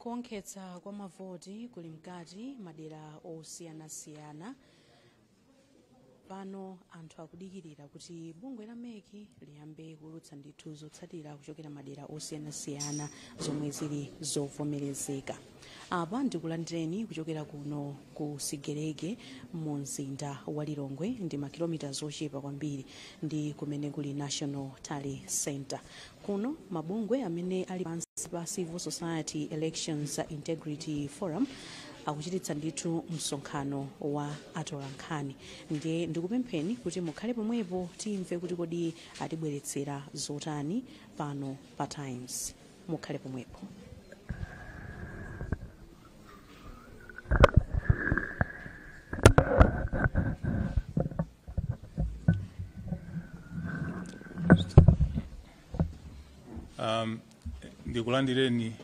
Kuonkhetsa kwa mavoti kuli mkati madera osiyanasiyana. Pano anthu akudikirira kuti bungwe la MEC liyambe kulutsa ndithu zotsatira kuchokera madera osiyanasiyana zomwe zili zovomerezeka. Apa ndikulandireni kuchokera kuno ku Sigerege mu mzinda wa Lilongwe ndi makilomita zochepa kwambiri ndi kumene kuli National Tally Center. Kuno mabungwe amene ali pansi pa Civil Society Elections Integrity Forum akuchititsa ndithu msonkhano wa atolankhani. Ndiye ndikupempheni kuti mukhale pomwepo timve kuti kodi atibweretsera zotani pano pa Times. Mukhale pomwepo. Ndikulandireni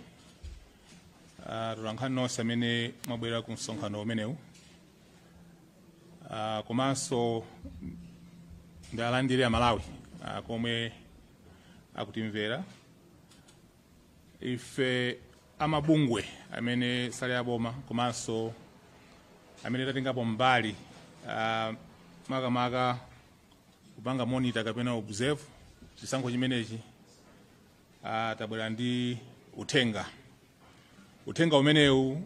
atolankhani nonse amene mwabwera ku msonkhano umenewu. Komanso ndalandire Amalawi komwe akutimvera. Ife amabungwe amene sali aboma komanso amene tatengapo mbali makamaka kupanga monitor kapena observe chisankho chimenechi tabwera ndi uthenga umenewu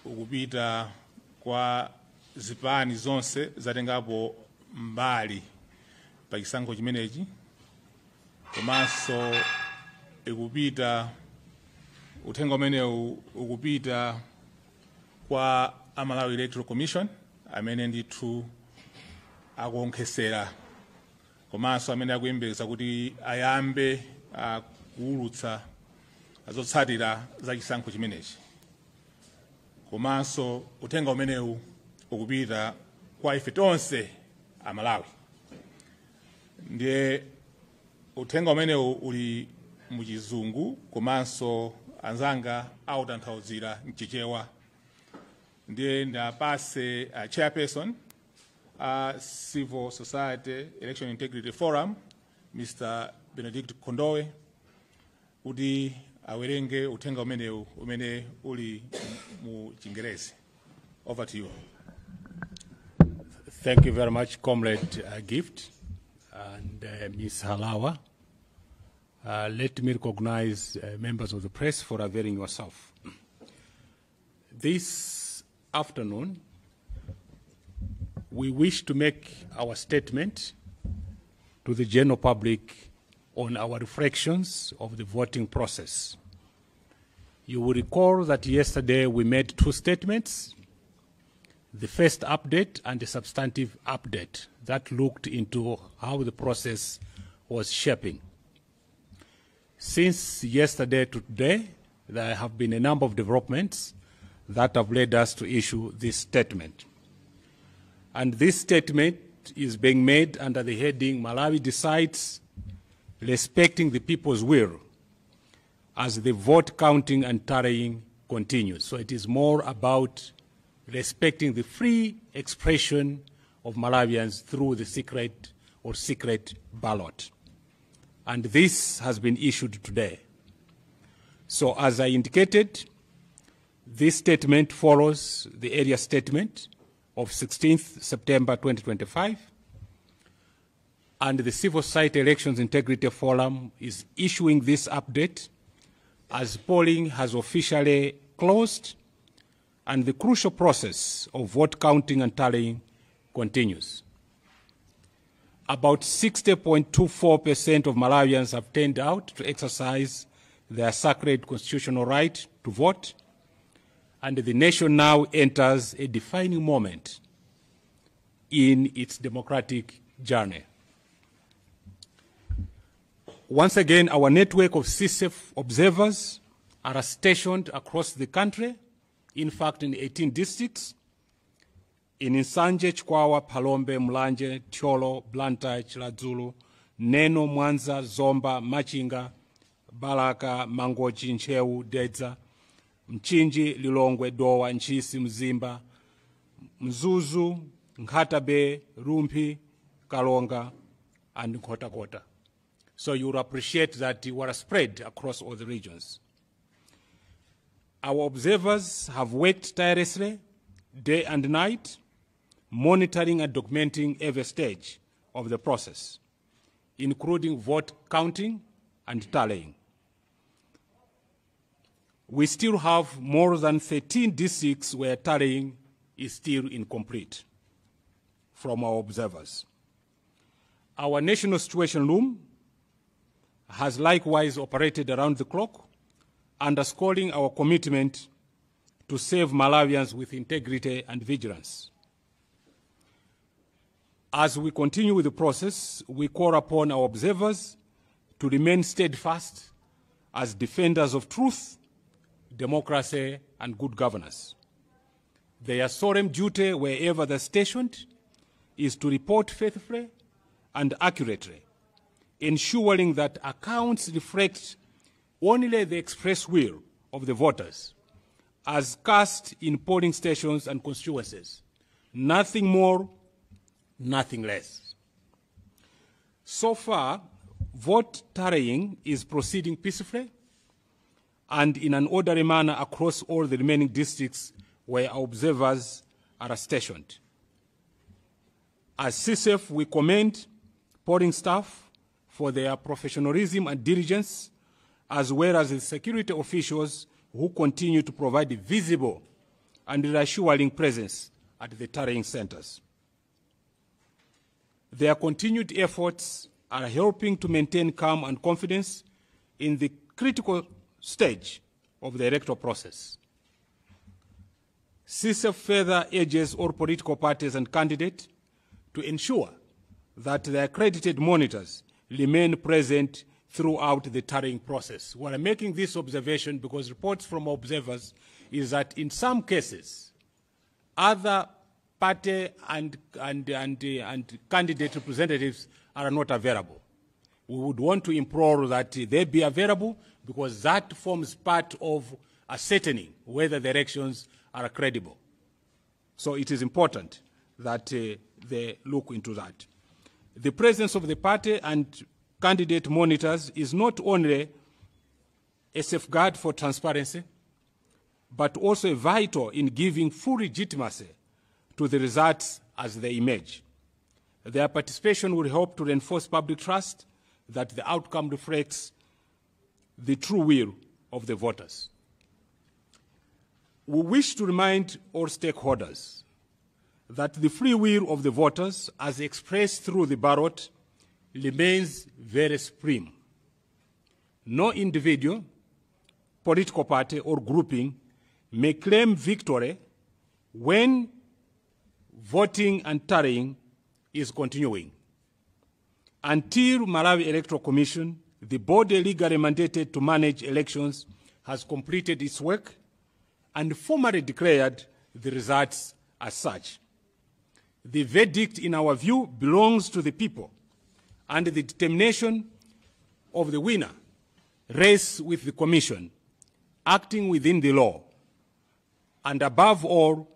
ukupita kwa zipani zonse zatengapo mbali pa chisankho chimenechi, komanso uthenga umenewu ukupita kwa Malawi Electoral Commission amene ndithu akuonkhesera komanso amene akuyembekeza kuti ayambe kuulutsa zotsatira za chisankho chimenechi. Komanso uthenga umenewu ukupita kwa ife tonse Amalawi. Ndiye uthenga umenewu uli muchizungu komanso anzanga autanthauzira mchichewa. Ndiye ndapase chairperson Civil Society Election Integrity Forum, Mr. Benedict Kondowe, kuti awerenge uthenga umenewu umene uli mu Chingerezi. Over to you. Thank you very much, Comrade Gift and Ms. Halawa. Let me recognize members of the press for availing yourself. This afternoon, we wish to make our statement to the general public on our reflections of the voting process. You will recall that yesterday we made two statements, the first update and the substantive update that looked into how the process was shaping. Since yesterday to today, there have been a number of developments that have led us to issue this statement. And this statement is being made under the heading Malawi Decides, Respecting the People's Will, as the vote counting and tallying continues. So it is more about respecting the free expression of Malawians through the secret ballot. And this has been issued today. So as I indicated, this statement follows the area statement of 16th September 2025, and the Civil Society Elections Integrity Forum is issuing this update as polling has officially closed and the crucial process of vote counting and tallying continues. About 60.24% of Malawians have turned out to exercise their sacred constitutional right to vote, and the nation now enters a defining moment in its democratic journey. Once again, our network of CSEF observers are stationed across the country, in fact in 18 districts, in Nsanje, Chikwawa, Palombe, Mlanje, Tyolo, Blantyre, Chiladzulu, Neno, Mwanza, Zomba, Machinga, Balaka, Mangochi, Nchewu, Dedza, Mchinji, Lilongwe, Dowa, Nchisi, Mzimba, Mzuzu, Nkhatabe, Rumpi, Kalonga, and Nkhotakota. So you will appreciate that you are spread across all the regions. Our observers have worked tirelessly, day and night, monitoring and documenting every stage of the process, including vote counting and tallying. We still have more than 13 districts where tallying is still incomplete from our observers. Our National Situation Room has likewise operated around the clock, underscoring our commitment to serve Malawians with integrity and vigilance. As we continue with the process, we call upon our observers to remain steadfast as defenders of truth, democracy, and good governance. Their solemn duty, wherever they're stationed, is to report faithfully and accurately, ensuring that accounts reflect only the express will of the voters as cast in polling stations and constituencies. Nothing more, nothing less. So far, vote tallying is proceeding peacefully and in an orderly manner across all the remaining districts where our observers are stationed. As CSEF, we commend polling staff for their professionalism and diligence, as well as the security officials who continue to provide visible and reassuring presence at the tallying centers. Their continued efforts are helping to maintain calm and confidence in the critical stage of the electoral process. CSEF further urges all political parties and candidates to ensure that the accredited monitors remain present throughout the tallying process. We are making this observation because reports from observers is that in some cases, other party and candidate representatives are not available. We would want to implore that they be available because that forms part of ascertaining whether the elections are credible. So it is important that they look into that. The presence of the party and candidate monitors is not only a safeguard for transparency, but also vital in giving full legitimacy to the results as they emerge. Their participation will help to reinforce public trust that the outcome reflects the true will of the voters. We wish to remind all stakeholders that the free will of the voters, as expressed through the ballot, remains very supreme. No individual, political party, or grouping may claim victory when voting and tallying is continuing. Until Malawi Electoral Commission, the body legally mandated to manage elections, has completed its work and formally declared the results as such. The verdict, in our view, belongs to the people, and the determination of the winner rests with the Commission, acting within the law. And above all,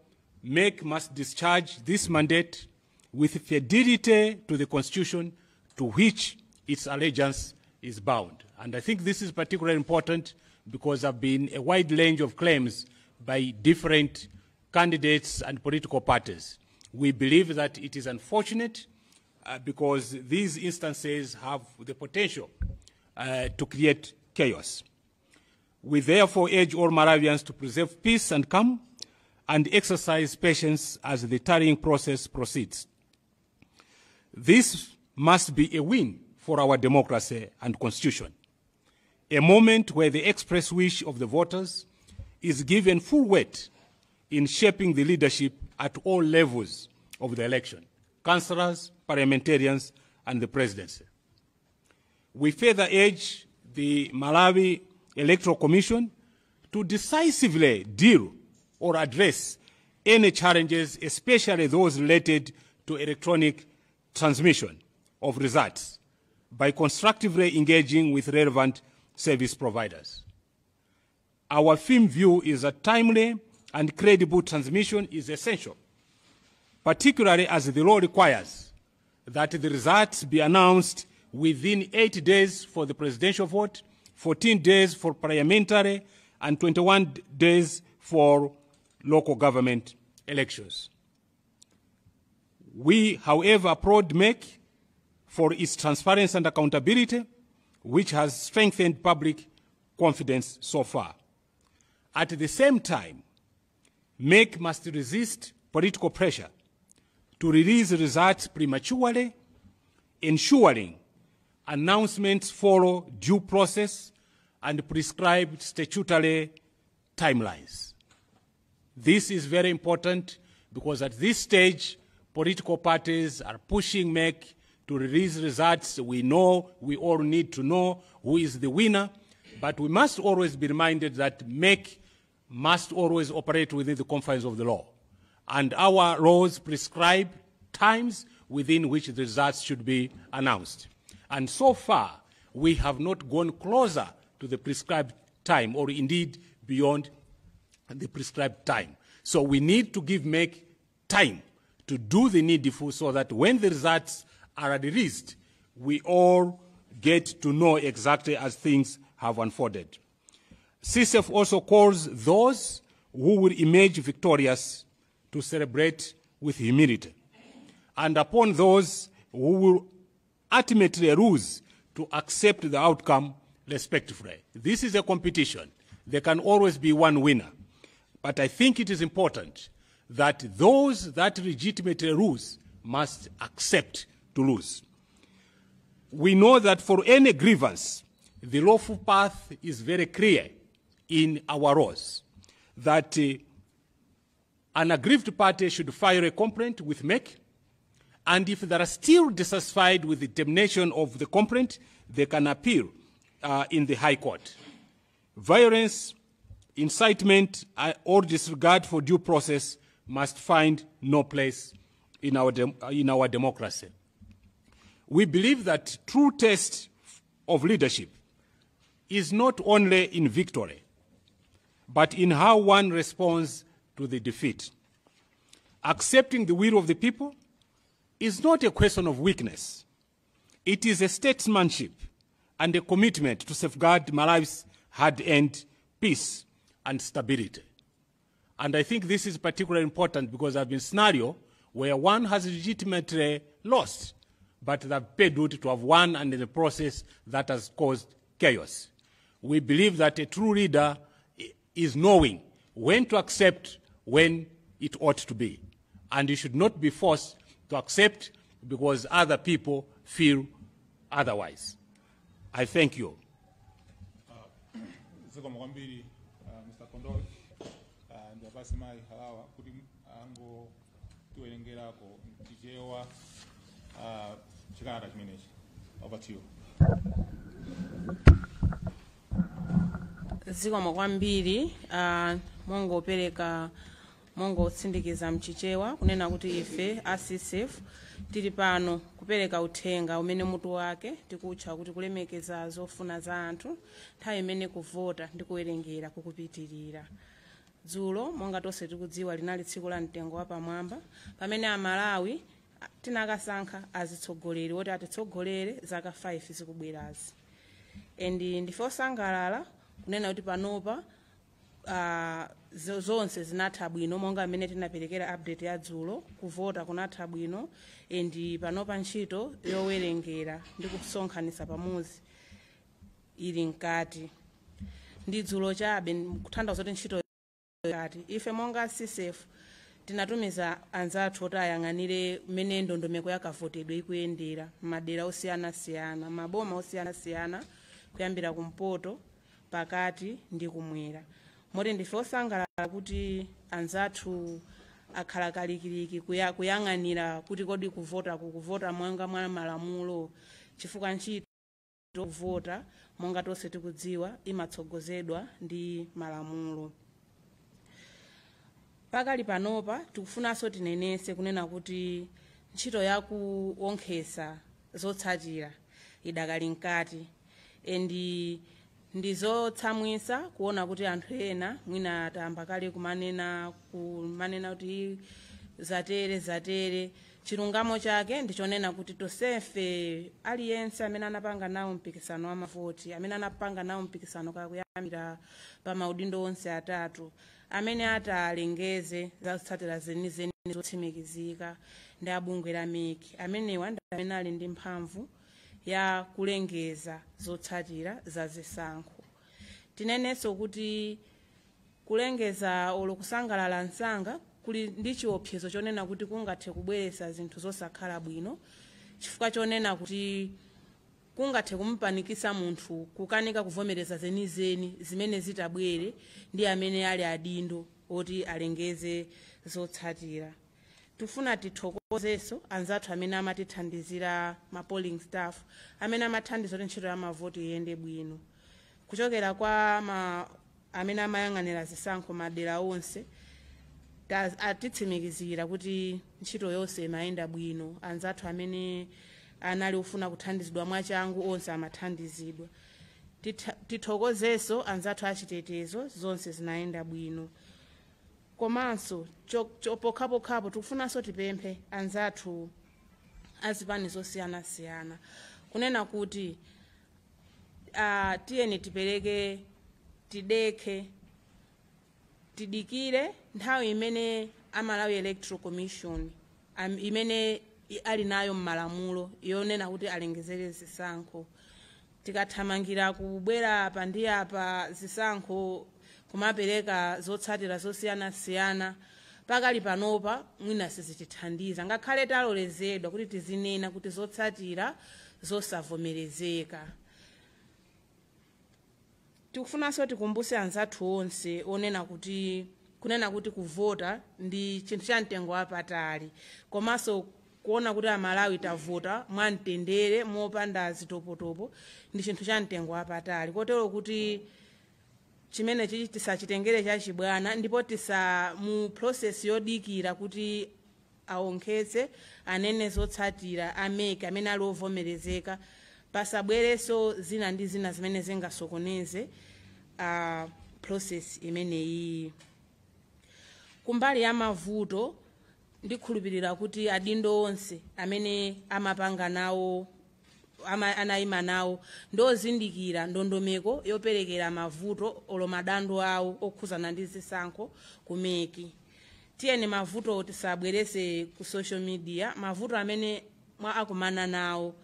MEC must discharge this mandate with fidelity to the Constitution to which its allegiance is bound. And I think this is particularly important because there have been a wide range of claims by different candidates and political parties. We believe that it is unfortunate because these instances have the potential to create chaos. We therefore urge all Malawians to preserve peace and calm and exercise patience as the tallying process proceeds. This must be a win for our democracy and constitution, a moment where the express wish of the voters is given full weight in shaping the leadership at all levels of the election, councillors, parliamentarians, and the presidency. We further urge the Malawi Electoral Commission to decisively deal or address any challenges, especially those related to electronic transmission of results, by constructively engaging with relevant service providers. Our firm view is that timely and credible transmission is essential, particularly as the law requires that the results be announced within 8 days for the presidential vote, 14 days for parliamentary, and 21 days for local government elections. We, however, applaud MEC for its transparency and accountability, which has strengthened public confidence so far. At the same time, MEC must resist political pressure to release results prematurely, ensuring announcements follow due process and prescribed statutory timelines. This is very important because at this stage, political parties are pushing MEC to release results. We know, we all need to know who is the winner, but we must always be reminded that MEC must always operate within the confines of the law. And our laws prescribe times within which the results should be announced. And so far, we have not gone closer to the prescribed time, or indeed beyond the prescribed time. So we need to give MEC time to do the needful so that when the results are released, we all get to know exactly as things have unfolded. CSF also calls those who will emerge victorious to celebrate with humility, and upon those who will ultimately lose to accept the outcome respectfully. This is a competition. There can always be one winner. But I think it is important that those that legitimately lose must accept to lose. We know that for any grievance, the lawful path is very clear in our laws, that an aggrieved party should file a complaint with MEC, and if they are still dissatisfied with the termination of the complaint, they can appeal in the High Court. Violence, incitement, or disregard for due process must find no place in our democracy. We believe that true test of leadership is not only in victory, but in how one responds to the defeat. Accepting the will of the people is not a question of weakness. It is a statesmanship and a commitment to safeguard Malawi's hard-earned peace and stability. And I think this is particularly important because there have been scenarios where one has legitimately lost, but they have paid duty to have won, and in the process that has caused chaos. We believe that a true leader is knowing when to accept, when it ought to be. And you should not be forced to accept because other people feel otherwise. I thank you. Mr. Kondole, and Basimai Halawa, Kudim Ango to Engerako, Tijewa, Chigara Minich. Over to you. Zikomo kwambiri mongo pereka mongo tsindikiza mchichewa kunena kuti ife CSF tili pano kupereka uthenga umene mutu wake tikutcha kuti kulemekeza zofuna za anthu nthawi imene kuvota ndi kuwerengera kukupitirira. Dzulo monga tonse tikudziwa linali tsiku la mtengo wa pamwamba pamene Amalawi tinakasankha azitsogoleri woti atitsogolere zaka 5 zikubwerazi. Endi ndife osangalala kunena kuti panopa zonse zinatha bwino monga amene tinaperekera update ya dzulo, kuvota kunatha bwino, endi panopa ntchito yowerengera ndi kusonkhanitsa pamodzi ili mkati. Ndi dzulo chabe kutanthauza kuti ntchito mkati. Ife monga CSF tinatumiza anzathu oti ayang'anire mmene ndondomeko yakavotedwe ikuyendera madera osiyanasiyana, maboma osiyanasiyana kuyambira kumpoto pakati ndi kumwera. Moti ndife osangalala kuti anzathu akhala kalikiliki kuyang'anira kuti kodi kuvota mwanga mwa malamulo, chifukwa ntchito kuvota monga tonse tikudziwa imatsogozedwa ndi malamulo. Pakali panopa tikufunanso tinenese kunena kuti ntchito yakuonkhesa zotsatira idakali mkati, endi ndizotsamwisa kuona kuti anthu ena mwina atamba kale kumanena kuti zatere chilungamo chake ndichonena kuti tonsefe aliyense amene anapanga nawo mpikisano wa mavoti, amene anapanga nawo mpikisano kakuyambira pa maudindo onse atatu, amene atalengeze zakutsatira zenizeni zotsimikizika ndi abungwe la MEC, amenewa ndi amene ali ndi mphamvu ya kulengeza zotsatira za zisankho. Tinenenso kuti kulengeza olo kusangalala msanga kuli ndi chiopsezo chonena kuti kungathe kubweretsa zinthu zosakhala bwino, chifukwa chonena kuti kungathe kumupanikisa munthu kukanika kuvomereza zenizeni zimene zitabwere ndi amene ali adindo oti alengeze zotsatira. Tufuna tithokozeso anzathu amene amatithandizira ma polling staff amene amathandiza kuti ntchito ya mavoti iyende bwino, kuchokera kwa amene amayang'anira zisankho madera onse. Atitsimikizira kuti ntchito yonse imayenda bwino, anzathu amene anali ufuna kuthandizidwa mwachangu onse amathandizidwa. Tithokozeso anzathu achitetezo zonse zinayenda bwino. Komanso pokhapokhapo tikufunanso tipemphe anzathu azipani zosiyana-siyana kunena kuti tiyeni tipereke tidikire nthawi imene Malawi Electoral Commission imene ali nayo m'malamulo yonena kuti alengezere zisankho. Tikathamangira kubwera apa ndi apa zisankho kumapereka zotsatira zosiyana-siyana pakali panopa mwina sizitithandiza, ngakhale talolezedwa kuti tizinena kuti zotsatira zosavomerezeka. Tikufunanso tikumbuse anzathu onse onena kuti kuvota ndi chinthu cha mtengo wapatali, komanso kuona kuti Amalawi tavota mwamtendere mopanda zitopotopo ndi chinthu cha mtengo wapatali, kotero kuti chimene chichi tisachitengere chachibwana, ndipo mu process yodikira kuti aonkheze anene zotsatira ameke amene ali ovomerezeka, pasabwereso zina ndi zina zimene zingasokoneze process imeneyi. Kumbali ya mavuto ndikhulupirira kuti adindo onse amene amapanga nawo anayima nawo ndozindikira ndondomeko yoperekera mavuto olo madando awo okhuzana ndi zisankho kumeki. Tiyeni mavuto tisabwerese ku social media, mavuto amene akumana nawo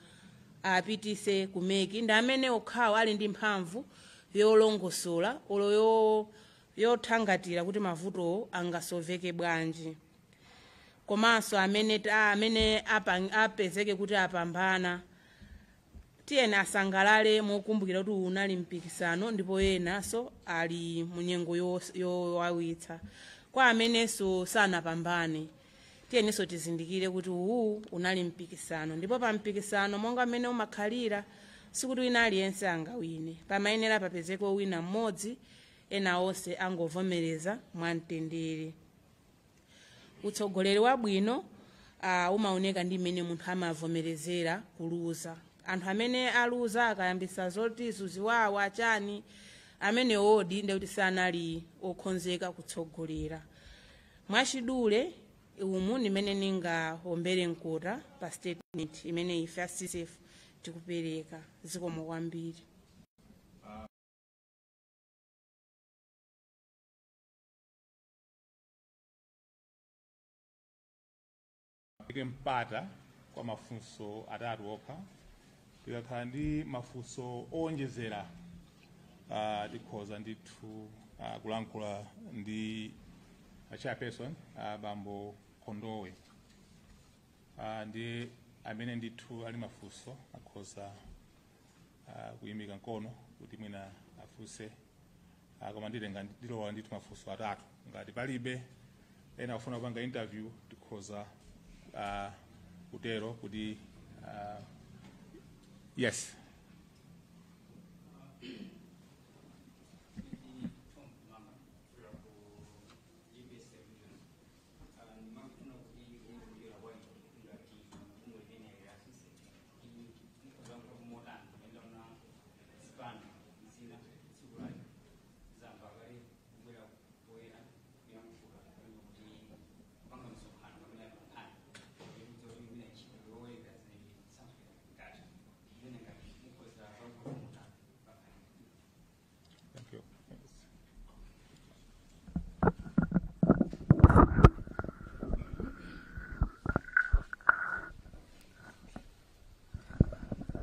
apitise kumeki ndi amene okhawo ali ndi mphamvu yolongosola olo yothangatira kuti mavuto angasoveke bwanji. Komanso amene apezeke kuti apambana, tiyeni asangalale mokumbukira kuti unali mpikisano ndipo yenanso ali munyengo yowawitsa. Kwa amenenso sanapambane, tiyeninso tizindikire kuti unali mpikisano, ndipo pa mpikisano monga amene umakhalira sikuti wina aliyense angawine, pamayenera papezeke wina mmodzi, ena onse angovomereza mwamtendere. Utsogoleri wabwino umaoneka ndi mmene munthu amavomerezera kuluza. Anthu amene aluza akayambisa zoti zuziwawa chani, amene odi ndi kuti sanali okhonzeka kutsogolera. Mwachidule umu nimene ningaombere mkota pa statement imene ife CCF tikupereka. Zikomo kwambiri. Mpata kwa mafunso atatu okha, tikakhala ndi mafunso owonjezera tikhoza ndithu kulankhula ndi chairperson Bambo Kondowe, ndi amene ndithu ali mafunso akhoza kuyimika mkono kuti mwina afunse, koma ndilowa ndithu mafunso atatu. Ngati palibe ena afuna kupanga interview tikhoza kutero kuti yes.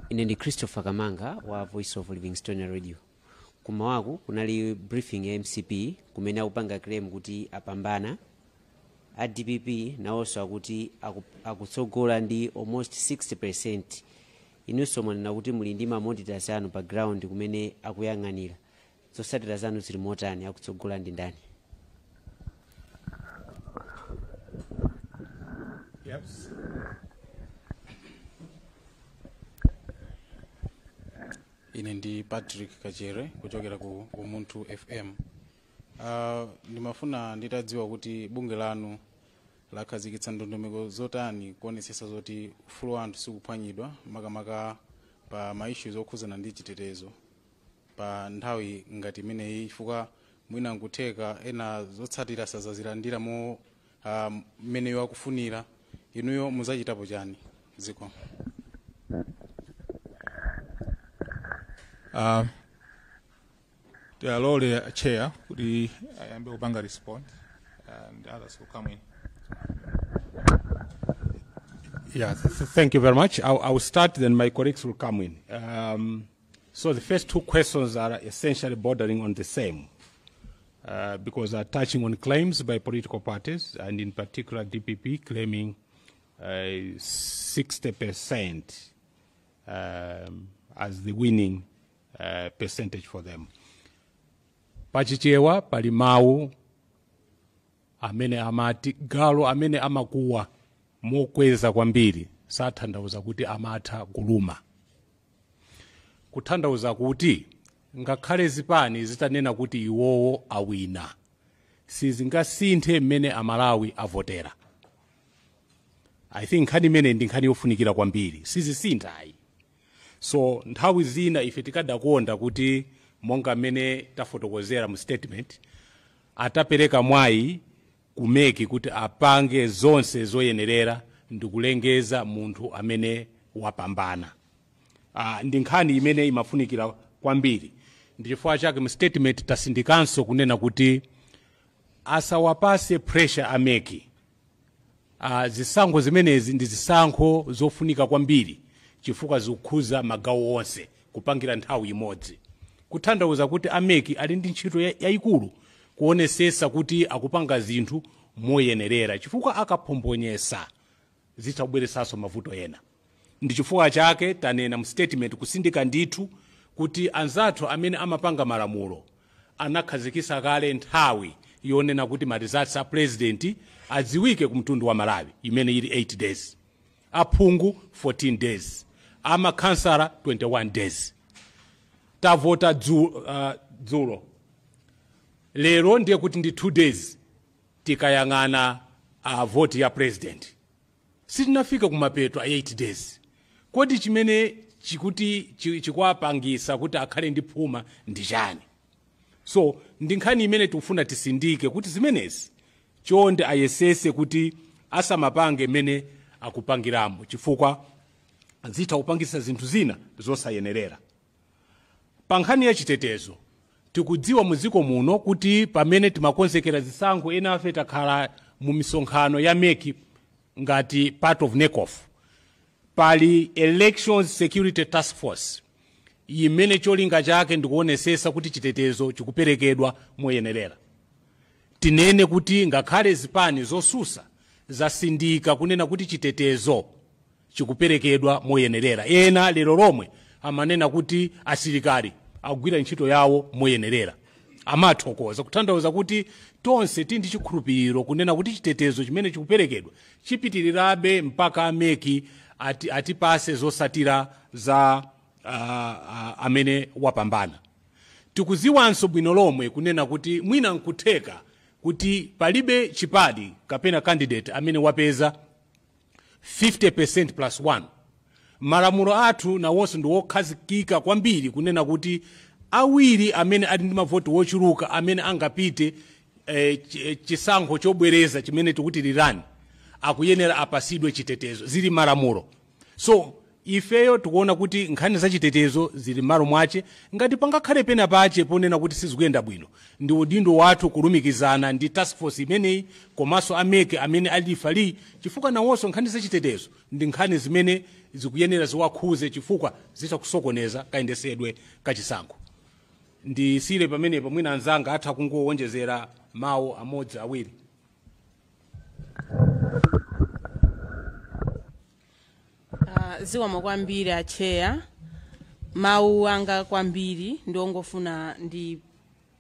Ine ndi Christopher Kamanga wa Voice of Livingstone Radio. Kumawaku kunali briefing ya MCP kumene akupanga claim kuti apambana. A DPP nawonso akuti akutsogola ndi almost 60%. Inunso mwanena kuti muli ndi ma monitors anu pa ground kumene akuyang'anira. Zotsatira zanu zili motani, akutsogola ndi ndani? Yes. Ine ndi Patrick Kachere kuchokera ku Muntu FM. Ndimafuna nditadziwa kuti bunge lanu lakhazikitsa ndondomeko zotani kuonetsetsa zoti ufulu wa anthu sikuphwanyidwa makamaka pa maissues okhuzana ndi chitetezo pa nthawi ngati imeneyi, chifukwa mwina nkutheka ena zotsatira sazazilandira mo mmeneyo akufunira. Inuyo muzachitapo chani ziko? The Lord Chair, I am Banga respond, and others will come in. Yeah, thank you very much. I will start, then my colleagues will come in. So the first two questions are essentially bordering on the same, because they are touching on claims by political parties, and in particular DPP claiming 60% as the winning percentage for them. Pachichewa pali mawu amene amati galo amene amakuwa mokweza kwambiri sathandauza kuti amatha kuluma. Kuthandauza kuti ngakhale zipani zitanena kuti iwowo awina, sizingasinthe mmene amalawi avotera. I think nkhani imene ndi nkhani yofunikira kwambiri, sizisinthayi. So nthawi zina ife tikadakonda kuti monga mmene tafotokozera mu statement atapereka mwayi kumeki kuti apange zonse zoyenerera ndikulengeza munthu amene wapambana. Ndi nkhani imene imafunikira kwambiri. Ndi chifukwa chake mu statement tasindikanso kunena kuti asawapase pressure ameki. Zisankho zimenezi ndi zisankho zofunika kwambiri chifukwa zikukhuza magawo onse kupangira nthawi imodzi. Kuthandauza kuti ameki ali ndi ntchito yayikulu kuonesesa kuti akupanga zinthu moyenerera, chifukwa akaphombonyesa zitabweresanso mavuto ena. Ndi chifukwa chake tanena mu statement kusindika ndithu kuti anzathu amene amapanga malamulo anakhazikisa kale nthawi yonena kuti ma results a president adziwike kumtundu wa Malawi imene ili 8 days, aphungu 14 days, amakhansala 21 days. Tavota dzulo lero ndiye kuti ndi 2 days tikayang'ana vote ya president, sitinafika kumapeto a 8 days. Kodi chimene chikuti chikwapangisa kuti akhale ndi phuma ndi chani? So ndi nkhani imene tikufuna tisindike kuti zimenezi chonde ayesese kuti asamapange mene akupangiramo, chifukwa zitha kupangisa zinthu zina zosayenerera. Pa nkhani ya chitetezo tikudziwa muziko muno kuti pamene timakonzekera zisankho ena afe takhala mu misonkhano ya meki ngati part of NECOF, pali Elections Security Task Force imene cholinga chake ndikuonesesa kuti chitetezo chikuperekedwa moyenerera. Tinene kuti ngakhale zipani zosusa zasindika kunena kuti chitetezo chikuperekedwa moyenerera. Ena lero lomwe amanena kuti asilikali akugwira ntchito yawo moyenerera. Amathokoza kuthandauza kuti tonse tindi chikhulupiriro kunena kuti chitetezo chimene chikuperekedwa chipitirirabe mpaka ameki atipase zosatira za amene wapambana. Tikuziwanso bwino lomwe kunena kuti mwina nkutheka kuti palibe chipadi kapena candidate amene wapeza 50% plus 1. Malamulo athu nawonso ndi wokhazikika kwambiri kunena kuti awiri amene ali ndi mavoti wochuluka amene angapite chisankho chobwereza chimene tikuti lirani akuyenera apasidwe chitetezo, zili malamulo. So ifeyo tikuona kuti nkhani za chitetezo zili malo mwache, ngati pangakhale pena pache ponena kuti sizikuyenda bwino ndi udindo wathu kulumikizana ndi task force imeneyi komanso ameke amene ali fali, chifukwa nawonso nkhani za chitetezo ndi nkhani zimene zikuyenera ziwakhuze chifukwa zitakusokoneza kayendesedwe kachisankho. Ndisire pamenepo mwina anzanga atha kungowonjezera mawu amodzi awiri. Zikomo kwambiri acheya. Mawu anga kwambiri ndiongofuna ndi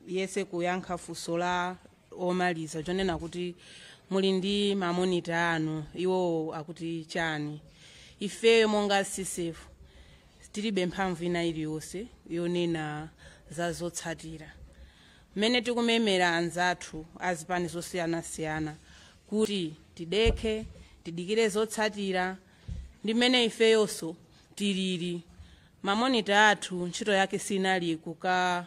yese kuyankha funso la omaliza chonena kuti muli ndi mamonita anu iwo akuti chani. Ifeyo monga CCF tilibe mphamvu ina iliyonse yonena za zotsatira. Mmene tikumemera anzathu azipani zosiyanasiyana kuti tidekhe tidikire zotsatira ndi mmene ifeyonso tilili. Mamonita athu ntchito yake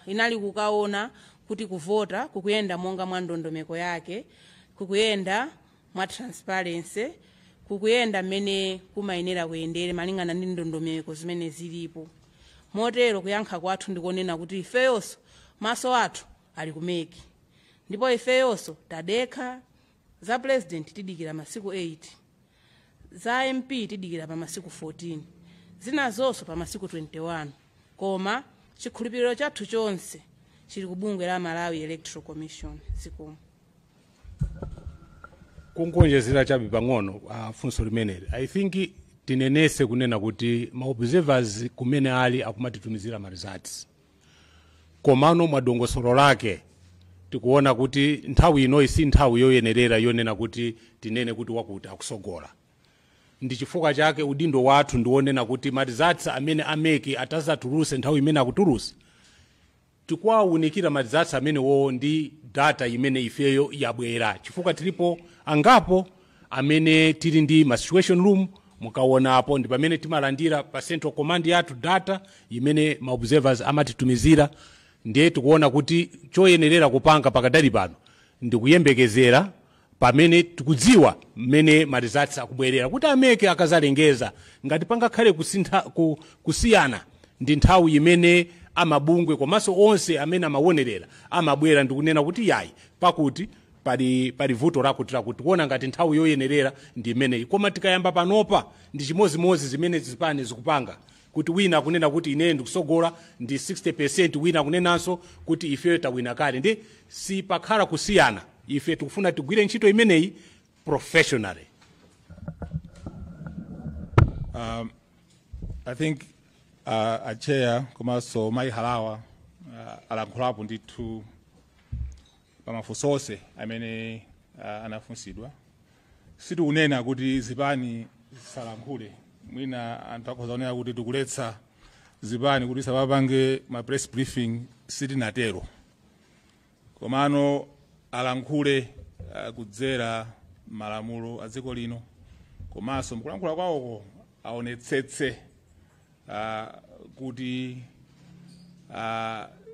inali kukaona kuti kuvota kukuyenda monga mwa ndondomeko yake, kukuyenda mwa transparency, kukuyenda mmene kumayenera kuyendere malingana ndi ndondomeko zimene zilipo. Motero kuyankha kwathu ndikonena kuti ifeyonso maso athu ali kumeki, ndipo ifeyonso tadekha. Za president tidikira masiku 8, za MP tidikira pa masiku 14, zina zonso pa masiku 21, koma chikhulupiriro chathu chonse chili kubungwe la Malawi Electoral Commission. Zikomo. Kungonjezera chabe pang'ono funso limeneli. I think tinenese kunena kuti ma-observers kumene ali akumatitumizira ma results. Komano mwadongosolo lake tikuona kuti nthawi ino isi nthawi yoyenerera yonena kuti tinene kuti wakuti akusogola. Ndi chifukwa chake udindo wathu ndionena kuti ma results amene ameki atazatuluse nthawi imene akutulusa. Tikuwaunikira ma results amene wo ndi data imene ifeyo yabwera. Chifukwa tilipo angapo amene tili ndi ma situation room mukaonapo ndi pamene timalandira pa central command yathu data imene ma observers amatitumizira. Ndiye tikuona kuti choyenerera kupanga pakadali pano ndikuyembekezera pamene tikudziwa mmene ma results akubwerera kuti ameke akazalengeza ngati pangakhale kusiyana ndi nthawi imene amabungwe komanso onse amene amawonerera amabwera ndikunena kuti yayi pakuti pali vuto lakuti kuona ngati nthawi yoyenerera ndi imeneyi. Koma tikayamba panopa ndi chimozimozi zimene zipani zikupanga kuti wina akunena kuti ine ndikusogola ndi 60%, wina akunenanso kuti ife tawina kale. Ndi si pakhala kusiyana, ife tikufuna tigwire ntchito imeneyi professionally. I think a chair komanso Mai Halawa alankhulapo ndithu pamafunso onse amene anafunsidwa. Sitikunena kuti zipani zisalankhule, mwina anthu akhoza kunena kuti tikuletsa zipani kuti sapapange ma press briefing, sitinatero. Komano alankhule kudzera malamulo a dziko lino, komanso mkulankhula kwawoko aonetsetse kuti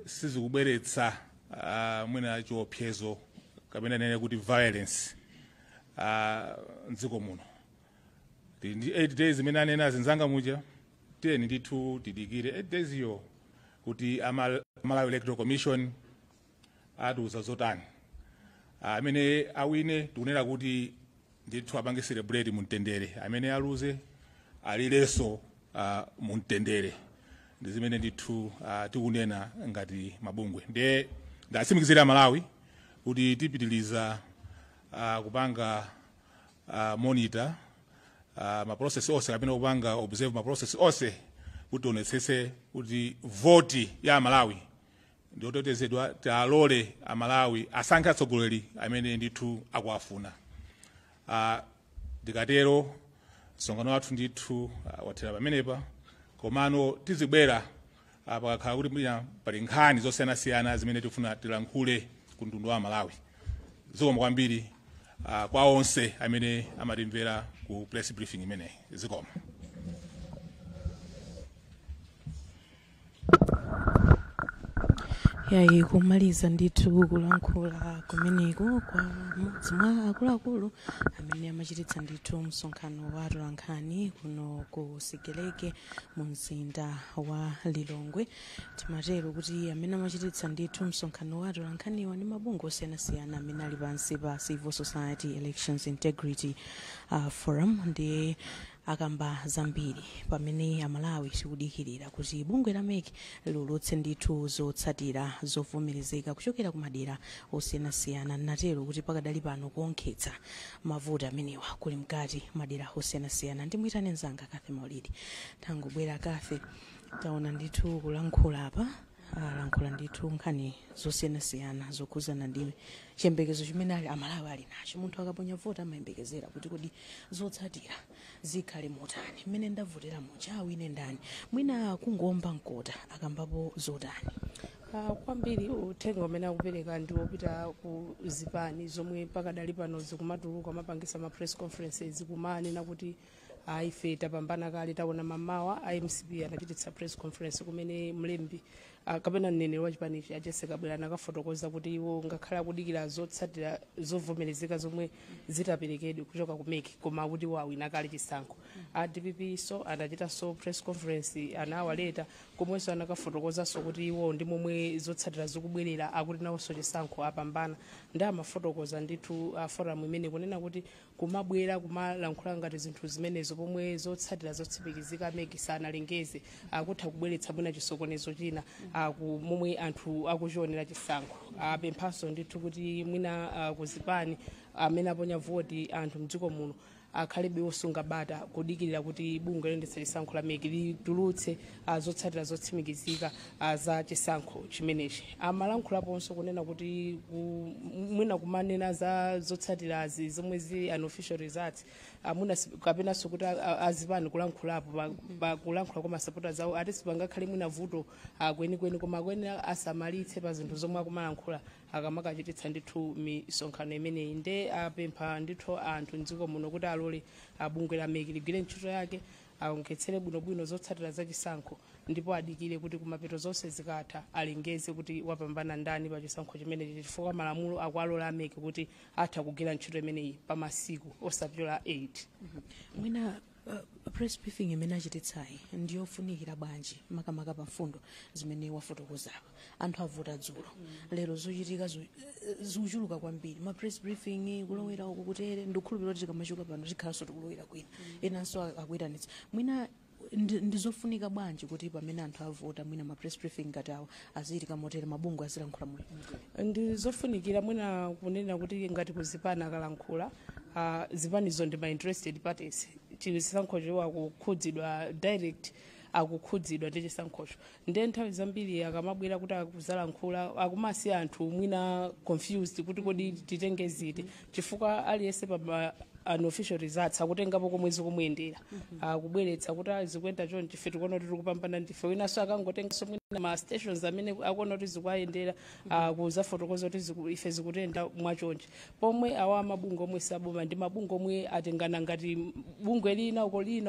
sizikubweretsa mwina chiopsezo kapena nene kuti violence mdziko muno. Ndi 8 days imene anena zinzanga muja, tiyeni ndithu tidikire 8 days iyo kuti Malawi Electoral Commission atiuza zotani. Amene awine tikunena kuti ndithu apange celebrate mumtendere, amene aluze alilenso mumtendere. Ndi zimene ndithu tikunena ngati mabungwe. Ndiye ndatsimikizira Malawi kuti tipitiliza kupanga monitor ma process onse kapena kupanga observe ma process onse kuti onetsetse kuti voti ya Malawi ndiotetezedwa, talole Malawi asankhe atsogoleri amene ndithu akuafuna. Ndikatero msonkhano wathu ndithu wathera pamenepa, komano tizibwera pakakhala kuti pali nkhani zosiyanasiyana zimene tifuna tilankhule ku mtundu wa Malawi. Zikomo kwambiri kwa onse amene amatimvera ku press briefing imeneyi. Zikomo. yayi kumaliza ndithu kulankhula kumeneko kwa mmodzi mwa akuluakulu amene amachititsa ndithu msonkhano wa atolankhani kuno ku Sigeleke mu mzinda wa Lilongwe. Timatero kuti amene amachititsa ndithu msonkhano wa atolankhaniwa ndi mabungwe osiyanasiyana amene ali pansi pa Civil Society Elections Integrity Forum. Ndi akamba zambiri pamene amalawi sikudikirira kuti bungwe la MEC liulutse ndithu zotsatira zovomerezeka kuchokera ku madera osiyanasiyana. Natero kuti pakadali pano kuonkhetsa mavuto amenewa kuli mkati madera osiyanasiyana. Ndimuyitane mzanga Kathe Maulidi tangobwera Kathe taona ndithu kulankhula apa alankhula ndithu nkhani zosiyanasiyana zokhuzana ndi chiyembekezo chimene amalawi ali nacho. Munthu akaponya vota amayembekezera kuti kodi zotsatira zikhale motani, mmene ndavotera muchawi ine ndani, mwina kungomba mkota akambapo zotani. Kwambiri uthenga umene akupereka ndi wopita ku zipani zomwe pakadali pano zikumatuluka mapangisa ma press conferences kumanena kuti ife tapambana kale. Taona mamawa IMCP anachititsa press conference kumene mlembi kapena mneneri wa chipanichi acheseka bwera nakafotokoza kuti iwo ngakhala kudikira zotsatira zovomerezeka zomwe zitaperekedwe kuchoka ku MEC koma kuti wawina kale chisankho. DPP so anachitanso press conference anawaleta komwenso anakafotokozanso kuti iwo ndi momwe zotsatira zikubwerera akuti nawonso chisankho apambana. Ndi amafotokoza ndithu forum imene kunena kuti kumabwera kumalankhula ngati zinthu zimenezo pomwe zotsatira zotsimikizika MEC sanalengeze akutha kubweretsa mwina chisokonezo china momwe anthu akuchionera chisankho. Apemphanso ndithu kuti mwina kuzipani amene aponya voti anthu mdziko muno akhalebe osunga bata kudikirira kuti bungwe loyendetsa chisankho la MEC litulutse zotsatira zotsimikizika za chisankho chimenechi. Amalankhulaponso kunena kuti mwina kumanena za zotsatirazi zomwe zili unofficial results amuna kapenanso kuti azipani kulankhulapo kulankhula kwa masupporters awo ati sipangakhale mwina vuto kwenikweni koma kweni asamalitse pa zinthu zomwe akumalankhula akamakachititsa ndithu misonkhano imeneyi. Nde apempha ndithu anthu mdziko muno kuti alole bungwe la MEC ligwire ntchito yake aonkhetsere bwinobwino zotsatira za chisankho ndipo adikire kuti kumapeto zonse zikatha alengeze kuti wapambana ndani pa chisankho chimenechi chifukwa malamulo akualola MEC kuti atha kugwira ntchito imeneyi pa masiku osapyola 8. Mwina press briefing imene achititsayi ndiyofunikira bwanji makamaka pa mfundo zimene wafotokozapa anthu avota dzulo lero zochitika zikuchuluka kwambiri ma press briefing kulowera uku kutere ndikukhulupirira kuti tikamachoka pano tikhalanso tikulowera kwina enanso akuyitanitsa. Mwina ndizofunika bwanji kuti pamene anthu avota mwina ma press briefing ngati awo aziitika motere mabungwe azilankhula muli? Ndizofunikira mwina kunena kuti ngati kuzipani akalankhula zipanizo ndi ma interested parties chisankhocho akukhudzidwa direct akukhudzidwa ndi chisankhocho. Ndiye nthawi zambiri akamabwera kuti akuzalankhula akumasi anthu mwina confused kuti kodi titenge ziti chifukwa aliyense pa unofficial results akutengapo komwe zikumuyendera kubweretsa kuti zikuenda chonchi ife tikuona kuti tikupambana ndife winanso akangotenganso mwina ma stations amene akuona kuti zikuyendera kuzafotokoza kuti ife zikutenda mwachonchi pomwe awa mabungwe omwe saboma ndi mabungwe omwe atengana ngati bungwe lina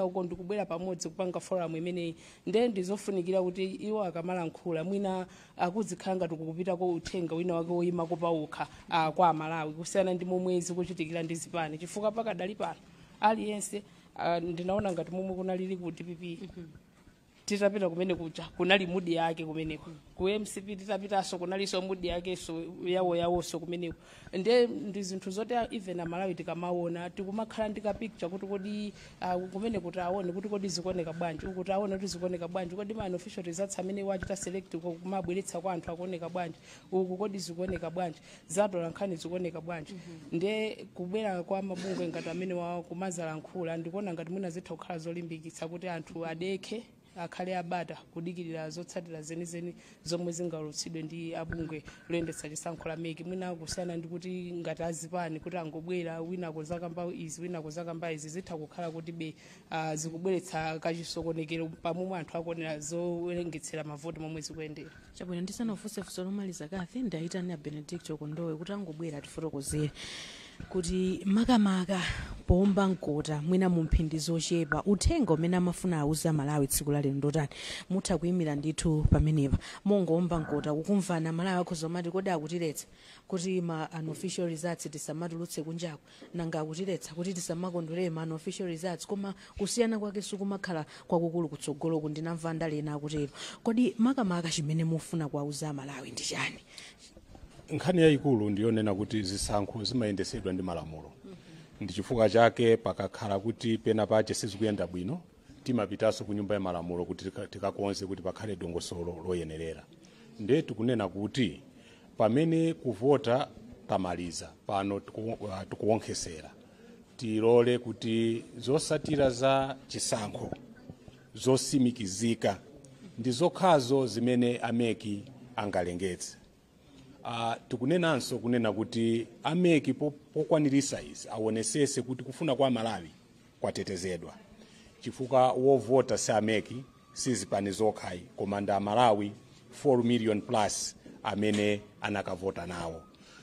uko ndikubwera pamodzi kupanga forum imeneyi. Ndiye ndizofunikira kuti iwo akamalankhula mwina akuzikhala ngati kukupitako uthenga wina wake woyima kopauka kwa Malawi kusiyana ndi momwe zikuchitikira ndi zipani chifukwa pakadali pano aliyense ndinaona ngati momwe kunalili ku DPP titapita kumene kuja kunali mudi yake kumeneko ku MCP titapitanso kunalinso mudi yake so yawonso kumeneko. Ndi zinthu zoti even Malawi tikamaona tikumakhala ndi ka picture kuti kodi kumene kuti aone kuti kodi zikuoneka bwanji kuti aone kuti zikuoneka bwanji kodi ma official results amene wachita select kumabweretsa kwa anthu akuoneka bwanji uku kodi zikuoneka bwanji zatola nkhani zikuoneka bwanji. Ndiye kubwera kwa mabungwe ngati amene kumazalankhula ndikuona ngati mwina zitha kukhala zolimbikitsa kuti anthu adekhe akhale abata kudikirira zotsatira zenizeni zomwe zingalutsidwe ndi abungwe loyendetsa chisankho la MEC mwina kusiyana ndi kuti ngati azipani kuti angobwera wina kozakamba izi wina kozakamba izi zitha kukhala kuti zikubweretsa kachisokonekero pamomwe anthu akuonera zowerengetsera mavoti momwe zikuyendera. Chabwino ndisanafunse funso lomaliza Kathe ndayitana Benedict Kondowe kuti angobwera tifotokozere kuti makamaka pomba mkota mwina mumphindi zochepa uthenga umene amafuna auza Malawi tsiku la lero ndotani mutha kuyimira ndithu pamenepa mongomba mkota kukumvana Malawi akhoza mati kodi akutiletsa kuti ma unofficial results tisamatulutse kunjako nanga akutiletsa kuti tisamakondwerere ma unofficial results koma kusiyana kwake sikumakhala kwakukulu kutsogolo ndinamva ndalena akutero. Kodi makamaka chimene mufuna kuauza Malawi ndi chani? Nkhani yayikulu ndiyonena kuti zisankho zimayendesedwa ndi malamulo ndi chifukwa chake pakakhala kuti pena pache sizikuyenda bwino timapitanso ku nyumba ya malamulo kuti tikakonze kuti pakhale dongosolo loyenerera. Nde tikunena kuti pamene kuvota tamaliza pano tikuwonkhesera tilole kuti zosatira za chisankho zosimikizika ndi zokhazo zimene ameki angalengetse. Tikunenanso kunena kuti ameki pokwanirisa izi awonesese kuti kufuna kwa Malawi kwatetezedwa, chifukwa wovota si ameki sizipani zokhayi koma ndi Malawi 4 million plus amene anakavota nawo.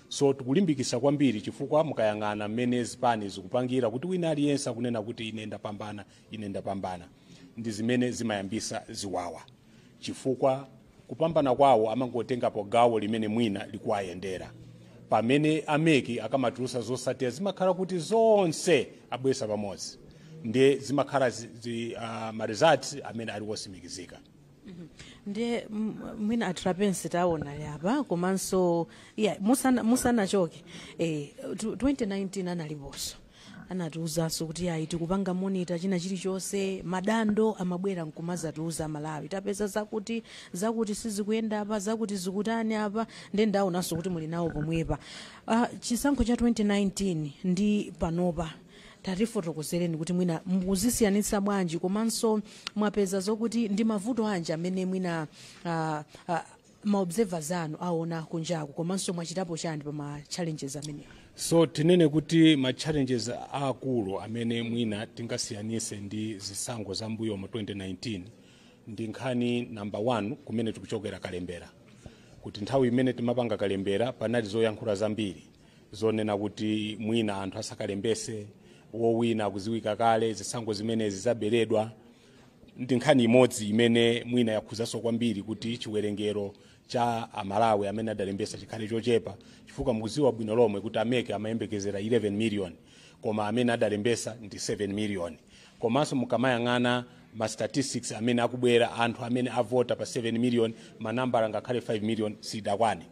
So tikulimbikisa kwambiri chifukwa mukayang'ana mmene zipani zikupangira kuti wina aliyense kunena kuti ine ndapambana ndi zimene zimayambisa ziwawa, chifukwa kupambana kwawo amangotengapo gawo limene mwina likuwayendera. Pamene ameki akamatulusa zosatira zimakhala kuti zonse abwesa pamodzi ndi zimakhala ma results amene ali wosimikizika. Ndiye mwina atrapensi taona yapa komanso musanachoke 2019 analiponso anatiuzanso kuti ayi tikupanga monitor china chilichonse madando amabwera nkumazatiuza Malawi tapeza zakuti sizikuyenda apa zakuti zikutani apa ndi ndaonanso kuti muli nawo pomwepa. Chisankho cha 2019 ndi panopa tatifotokozereni kuti mwina muzisiyanitsa bwanji komanso mwapeza zokuti ndi mavuto anji amene mwina maobservers anu aona kunjaku komanso mwachitapo chani pa ma challenges amene. So tinene kuti ma challenges akulu amene mwina tingasiyanise ndi zisankho za mbuyo mu 2019 ndi nkhani number 1 kumene tikuchokera kalembera, kuti nthawi imene timapanga kalembera panali zoyankhula zambiri zonena kuti mwina anthu asakalembese wowina kuziwika kale zisankho zimene zizaberedwa. Ndi nkhani imodzi imene mwina yakhuzanso kwambiri kuti chiwerengero cha Amalawi amene adalembesa chikhale chochepa, chifukwa mukuziwa bwino lomwe kuti ameki amayembekezera 11 million koma amene adalembesa ndi 7 million. Komanso mukamayang'ana ma statistics amene akubwera anthu amene avota pa 7 million manambala ngakhale 5 million sidakwane.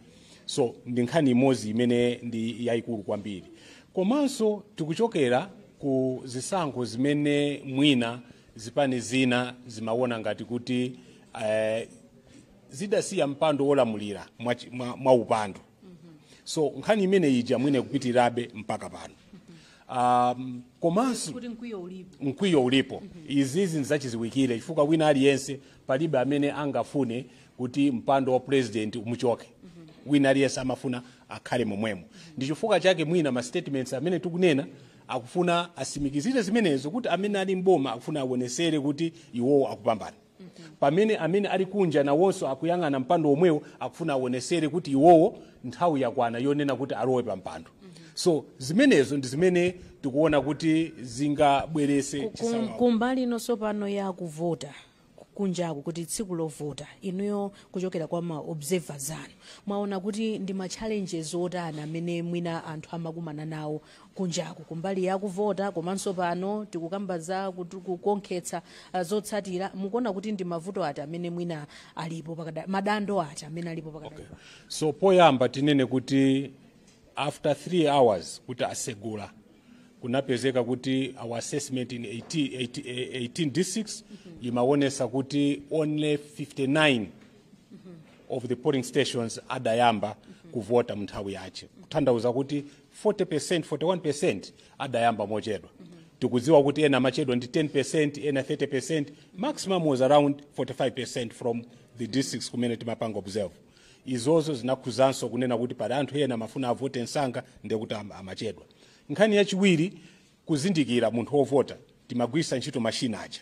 So ndi nkhani imodzi imene ndi yayikulu kwambiri. Komanso tikuchokera ku zisankho zimene mwina zipani zina zimaona ngati kuti zidasiya mpando wolamulira mwa upando. So nkhani imene ija mwine kupitirabe mpaka pano. Komanso kuti mkwiyo ulipo. Izizi nzachiziwikire chifukwa wina aliyense palibe amene angafune kuti mpando wa president umuchoke. Wina aliyense amafuna akhale momwemo. Ndi chifukwa chake mwina ma statements amene tikunena akufuna asimikizire zimenezo kuti amene ali mboma akufuna awonesere kuti iwowo akupambana. Pamene amene ali kunja nawonso akuyang'ana mpando omwewo akufuna awonesere kuti iwowo nthawi yakwana yonena kuti alowe pa mpando. So zimenezo ndi zimene tikuona kuti zingabwerese chisawawa. Kumbali inonso pano ya kuvota kunjaku kuti tsiku lovota inuyo kuchokera kwa ma observers anu mwaona kuti ndi ma challenges otani amene mwina anthu amakumana nawo kunjaku kumbali ya kuvota komanso pano tikukamba za kukonkhetsa zotsatira mukuona kuti ndi mavuto ati amene mwina alipo pakada madando ati amene alipo pakada. Okay. So poyamba tinene kuti after 3 hours kuti asegula kunapezeka kuti our assessment in 18 districts imaonesa kuti only 59 of the polling stations adayamba kuvota mnthawi yache, kutanthauza kuti 41% adayamba mochedwa. Tikudziwa kuti ena machedwa ndi 10%, ena 30%, maximum was around 45% from the districts kumene timapanga observe. Izozo zinakhuzanso kunena kuti pali anthu ena mafuna avote nsanga ndekuti amachedwa. Nkhani yachiwiri kuzindikira munthu wovota timagwisa ntchito machine aja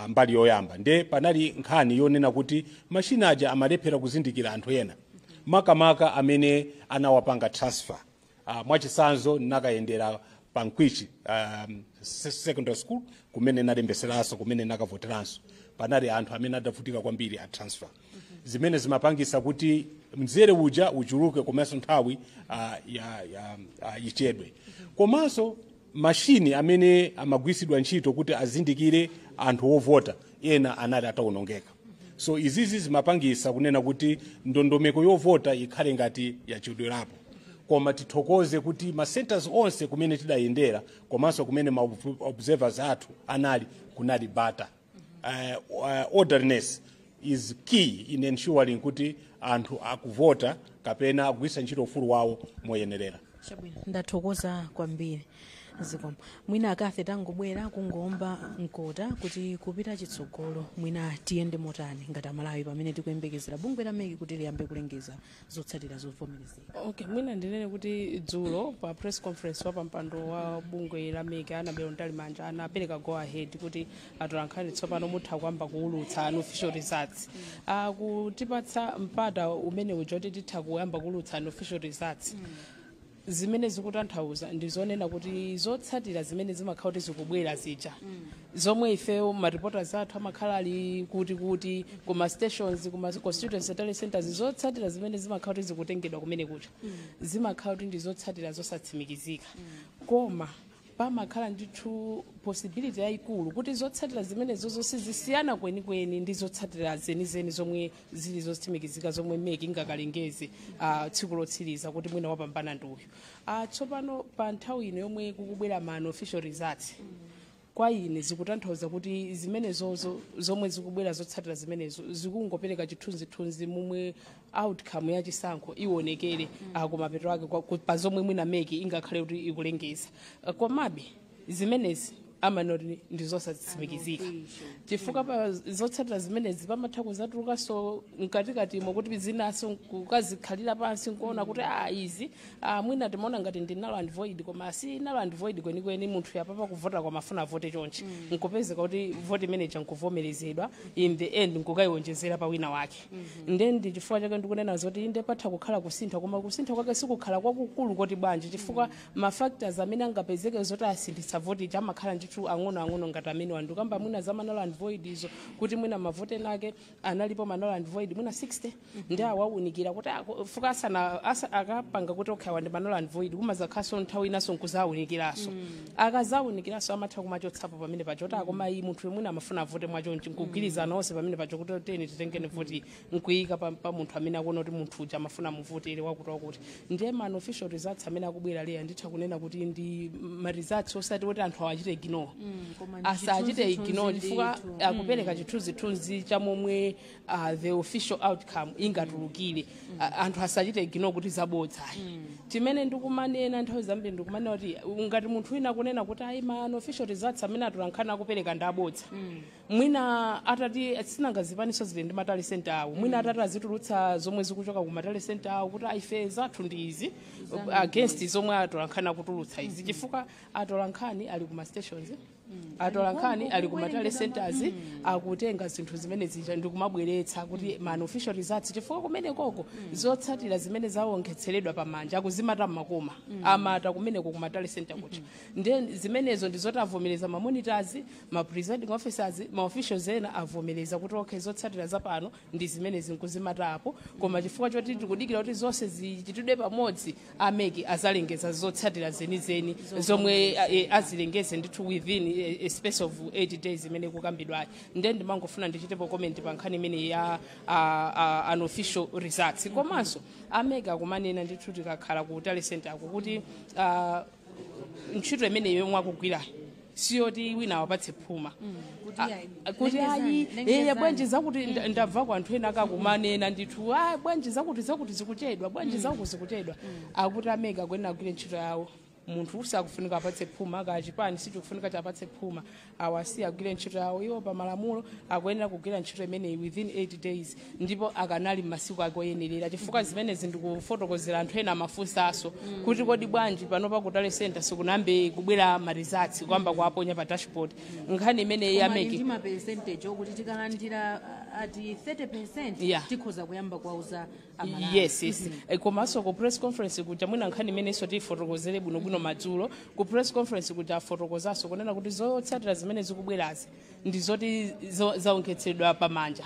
mbali yoyamba nde panali nkhani yonena kuti machine aja amalephera kuzindikira anthu ena makamaka amene anawapanga transfer. Mwachisanzo nakayendera Pankwichi secondary school kumene nalembeseranso kumene nakavoteranso panali anthu amene adavutika kwambiri a transfer. Zimene zimapangisa kuti mzere uja uchuluke komanso nthawi yichedwe. Komanso machine amene amagwisidwa ntchito kuti azindikire anthu ovota ena anali atawonongeka. So izizi zimapangisa kunena kuti ndondomeko yovota ikhale ngati yachedwerapo. koma tithokoze kuti ma centers onse kumene tidayendera komanso kumene ma observers athu anali kunali bata. Orderliness is key in ensuring kuti anthu akuvota kapena akugwiritsa ntchito ufulu wawo moyenerera. Chabwino, ndathokoza kwambiri. Zikomo. Mwina akafe tangobwera kungomba mkota kuti kupita chitsogolo mwina tiyende motani ngati Amalawi pamene tikuyembekezera bungwe la MEC kuti liyambe kulengeza zotsatira zovomerezeka. Okay, mwina ndinene kuti dzulo pa press conference wa pampando wa bungwe la MEC Anabel Ntalimanja anapereka go ahead kuti atolankhani tsopano mutha kwamba kuulutsa unofficial results. Kutipatsa mpata umene ujoti titha kuyamba kuulutsa unofficial results. Zimene zikutanthauza ndizonena kuti zotsatira zimene zimakhala kuti zikubwera zija zomwe ifeyo ma reporters athu amakhala ali kuti kuma stations kuma constituency tele centers zotsatira zimene zimakhala kuti zikutengedwa kumene kucha zimakhala kuti ndizotsatira zosatsimikizika koma pamakhala ndithu possibility yayikulu kuti zotsatira zimene zonse zisiyana kwenikweni ndi zotsatira zenizeni zomwe zili zotsimikizika zomwe MEC ingakalengeze tsiku lotsiriza kuti mwina wapambana ndi uyu. Tsopano pa nthawi ino yomwe kukubwera ma unofficial results kwa ine zikutanthauza kuti zimene zomwe zikubwera zotsatira zimenezo zikungopereka chithunzithunzi momwe outcome ya chisankho ionekere kumapeto ake pa zomwe mwina MEC ingakhale kuti ikulengeza. Komabe zimenezi amanoti ndizosatsimikizika chifukwa pa zotsatira zimenezi pamatha kuzatulukanso mkatikati kuti zinaso kukazikhalira pansi nkuona kuti izi mwina timaona ngati ndi null and void koma si null and void kwenikweni munthu yapapa kuvota kwa mafuna avote chonchi nkupezeka kuti vote manager nkuvomerezedwa in the end nkukayionjezera pa wina wake. Ndi chifukwa chake ndikunena zoti inde patha kukhala kusintha koma kusintha kwake sikukhala kwakukulu kuti bwanji chifukwa ma factors amene angapezeke zoti asintitsa vote amakhala ndithu ang'ono ngati amene wandu kamba mwina za null and void izo kuti mwina mavote nake analipo null and void mwina 60 ndi awaunikira kuti fuka akapanga kuti okhawa ndi null and void kumazakhaso nthawi inaso nkuzawunikiraso akazawunikiraso amatha kumachotsapo pamene pacho kuti koma iyi munthu mwina amafuna vote mwachonchi nkugwirizana onse pamene pacho kuti teni titengene vote nkuyika pa munthu amene akuona kuti munthu uja amafuna muvotere wakuti ndiye ma unofficial results amene akubwera leya nditha kunena kuti ndi ma results osati kuti anthu awachite ignore asachite ignore chifukwa akupereka chithunzithunzi cha momwe the official outcome ingatulukire anthu asachite ignore kuti zabodza chimene ndikumanena nthawi zambiri ndikumanena kuti ngati munthu wina kunena kuti ayi ma unofficial results amene atolankhani akupereka ndi abodza mwina atati sinangazipaniso zili ndi matali center awo mwina atati azitulutsa zomwe zikuchoka ku matali center awo kuti ife zathu ndi izi against zomwe atolankhani akutulutsa izi chifukwa atolankhani ali kuma stations atolankhani ali kuma tele centers akutenga zinthu zimene zija ndikumabweretsa kuti ma unofficial results chifukwa kumene koko zotsatira zimene zawongetseredwa pamanja akuzimata makoma amata kumeneko kuma tele center kuti ndi zimenezo ndizoti avomereza ma monitors ma presiding officers ma officials ena avomereza kuti okay zotsatira zapano ndi zimene zinkuzimata apo koma chifukwa choti tikudikira kuti zonse zichitidwe pamodzi ameki azalengeza zotsatira zenizeni zomwe azilengeze ndithu within a space of 8 days imene kukambidwayo ndiye ndimangofuna ndichitepo comment pa nkhani imene ya unofficial results komanso ameka kumanena ndithu tikakhala ku tele center ako kuti ntchito imene yomwe akugwira siyoti wina wapatse phuma kuti ayi bwanji zakuti ndabva kwa anthu ena akakumanena ndithu bwanji zakuti zikuchedwa bwanji zakuti zikuchedwa akuti ameka kwena kugwira ntchito yawo munthu usakufunika apatse phuma kachipani sichikufunika chapatse phuma awasi agwire ntchito yawo iwo pa malamulo akuyenera kugwira ntchito imene within 8 days ndipo akanali masiku akoyenerera chifukwa zimene zindikufotokozera anthu ena amafunsaso kuti kodi bwanji panopa ku tele center sikunambe kubwera ma results kwamba kuaponya pa dashboard nkhani imene yameki ndi ma percentage okuti tikalandira ati 30% tikhoza kuyamba kwauza Amalawi. Yes. Komanso ku press conference kuja mwina nkhani imene iso tifotokozere bwino madzulo ku press conference kuja afotokozaso kunena kuti zotsatira zimene zikubwerazi ndi zoti zaongetsedwa pamanja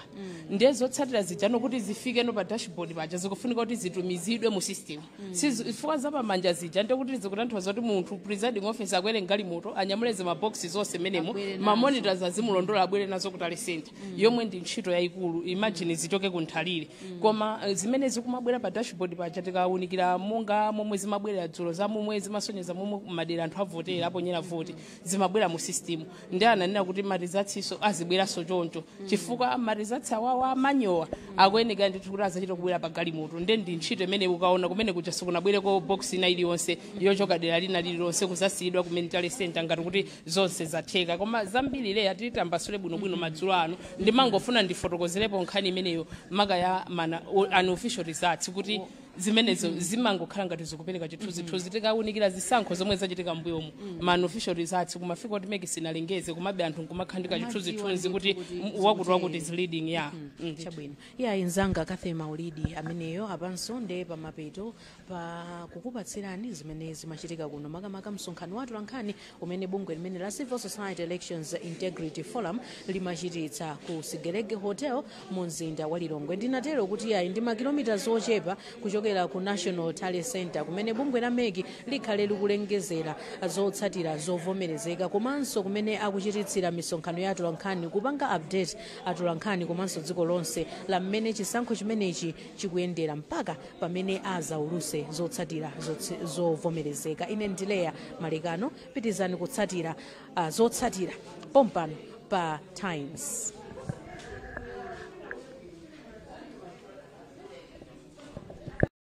ndiye zotsatira zijano kuti zifike no pa dashboard paja zikufunika kuti zitumizidwe mu system chifukwa za pamanja zija ndiye kuti zikutanthauza kuti munthu presiding officer akwere ngalimoto anyamuleze maboksi zonse menemo mamonitors azimulondola abwere nazo ku tale center yomwe ndi ntchito yayikulu imagine zichoke kunthalire koma zimene zikumabwera pa dashboard paja tikawunikira monga momwe zimabwera dzulo za momwe zimasonyeza momwe madera anthu avotera aponyera voti zimabwera mu system ndi ananena kuti marizatsinso azibweranso choncho chifukwa marizatsi awawa amanyowa akuyeneka ndithu kuti azachita kubwera pa galimoto ndi ntchito imene ukaona kumene kuja sikunabwereko box ina iliyonse yochoka dera lina lililonse kuzasiyidwa kumene tale center ngati kuti zonse zatheka koma zambiri le atitambasule bwinobwino madzulo ano ndimangofuna ndifotokozerepo nkhani imeneyo maka ya unofficial results kuti zimenezo zimangokhala ngati zikupereka chithunzithunzi tikawunikira zisankho zomwe zachitika mbuyomu ma unofficial results kumafika kuti medicine alengeze kumabe anthu kumakhandika chithunzithunzi kuti wakuti is leading ya chabwino iya inzanga Kathy Maulidi ameneyo apanso nde pamapeto pa kukupatsirani zimene zimachitika kuno makamaka msonkhano watu lankhani umene bungwe limene la Civil Society Elections Integrity Forum limachititsa ku Sigerege Hotel mu mzinda wa Lilongwe ndinatero kuti iya ndi makilomita zochepa kuchokera ku National Tally Center kumene bungwe la MEC likhale likulengezera zotsatira zovomerezeka komanso kumene akuchititsira misonkhano ya atolankhani kupanga update atolankhani komanso dziko lonse la mmene chisankho chimenechi chikuyendera mpaka pamene azauluse zotsatira zovomerezeka ine ndileya Malekano pitizani kutsatira zotsatira pompano pa Times.